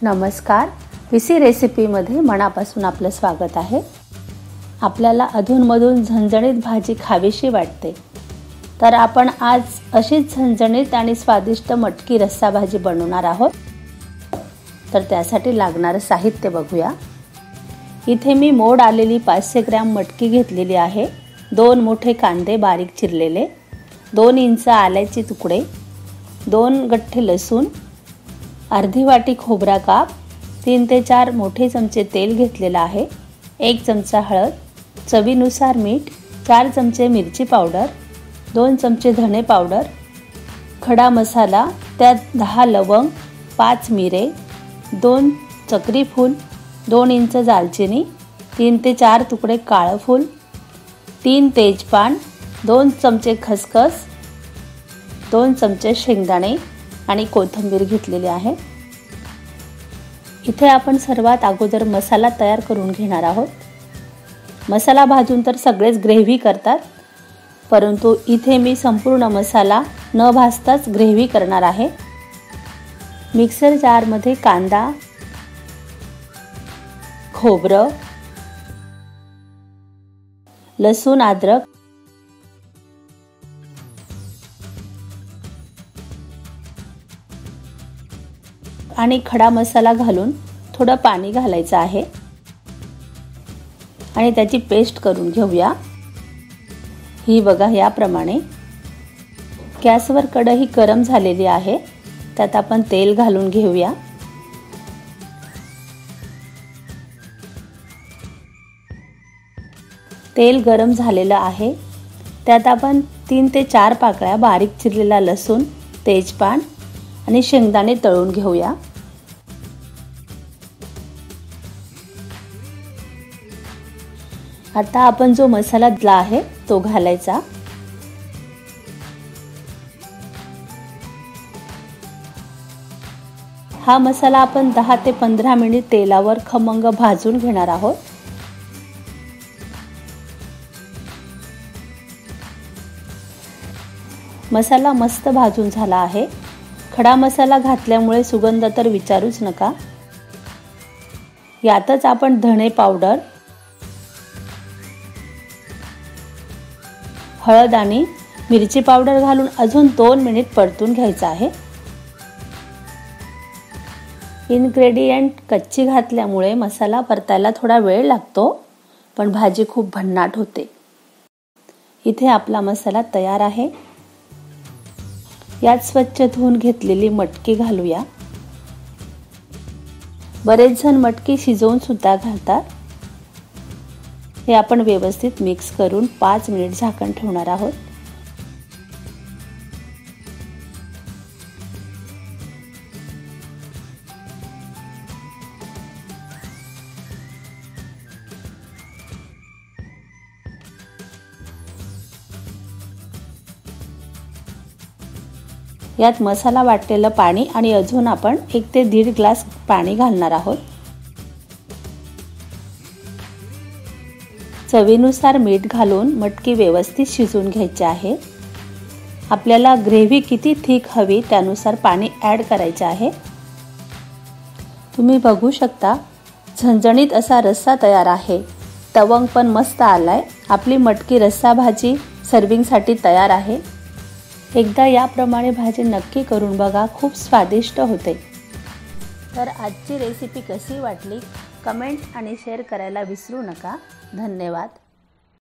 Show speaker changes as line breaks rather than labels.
नमस्कार, पीसी रेसिपीमध्ये मनापासून आपलं स्वागत आहे। आपल्याला अधूनमधून झणझणीत भाजी खावीशी वाटते, तर आपण आज अशीच झणझणीत आणि स्वादिष्ट मटकी रस्सा भाजी बनवणार आहोत। तर त्यासाठी लागणारे साहित्य बघूया। इथे मी मोड आलेली 500 ग्रॅम मटकी घेतलेली आहे। 2 मोठे कांदे बारीक चिरलेले, 2 इंच आल्याचे तुकडे, 2 गठ्ठे लसूण, अर्धी वाटी खोबरा काप, 3 ते 4 मोठे चमचे तेल घेतलेला आहे, 1 चमचा हळद, चवीनुसार मीठ, 4 चमचे मिरची पावडर, 2 चमचे धणे पावडर, खडा मसाला, त्यात 10 लवंग, 5 मिरे, 2 चक्री फूल, 2 इंच दालचिनी, 3 ते 4 तुकडे काळे फूल, 3 तेजपान, 2 चमचे खसखस, 2 चमचे शेंगदाणे आणि कोथिंबीर घेतलेली आहे। इथे आपण सर्वात अगोदर मसाला तयार करून घेणार आहोत। मसाला भाजून तर सगळेच ग्रेव्ही करतात, परंतु इथे मी संपूर्ण मसाला न भाजताच ग्रेव्ही करणार आहे। मिक्सर जार मध्ये कांदा, खोबरं, लसूण, अद्रक आणि खडा मसाला घालून थोडं पाणी घालायचं आहे आणि त्याची पेस्ट करून घेऊया। ही बघा याप्रमाणे। गॅसवर कढई गरम झालेली आहे, त्यात आपण तेल घालून घेऊया। तेल गरम झालेलं आहे, त्यात आपण 3 ते 4 पाकळ्या बारीक चिरलेला लसूण, तेजपान आणि शेंगदाणे तळून घेऊया। आता आपण जो मसाला दिला आहे तो घालायचा। हा मसाला आपण 10 ते 15 मिनिट तेलावर खमंग भाजून घेणार आहोत। मसाला मस्त भाजून झाला आहे। खडा मसाला घातल्यामुळे सुगंध तर विचारूच नका। यातच आपण धणे पावडर, हळद आणि मिरची पावडर घालून अजून 2 मिनिट परतून घ्यायचं आहे। इन्ग्रेडियंट कच्ची घातल्यामुळे मसाला परतायला थोडा वेळ लागतो, पण भाजी खूप भन्नाट होते। इथे आपला मसाला तयार आहे। यात स्वच्छ धुवून घेतलेली मटकी घालूया। बरेच जण मटकी शिजवून सुद्धा घालतात। हे आपण व्यवस्थित मिक्स करून 5 मिनिट झाकण ठेवणार आहोत। यात मसाला वाटलेलं पाणी आणि अजून आपण 1 ते 1.5 ग्लास पाणी घालणार आहोत। चवीनुसार मीठ घालून मटकी व्यवस्थित शिजवून घ्यायची आहे। आपल्याला ग्रेव्ही किती थिक हवी त्यानुसार पाणी ॲड करायचे आहे। तुम्ही बघू शकता झणझणीत असा रस्सा तयार आहे। तवंग पण मस्त आलाय। आपली मटकी रस्सा भाजी सर्विंगसाठी तयार आहे। एकदा याप्रमाणे भाजी नक्की करून बघा, खूप स्वादिष्ट होते। तर आजची रेसिपी कशी वाटली कमेंट आणि शेअर करायला विसरू नका। धन्यवाद।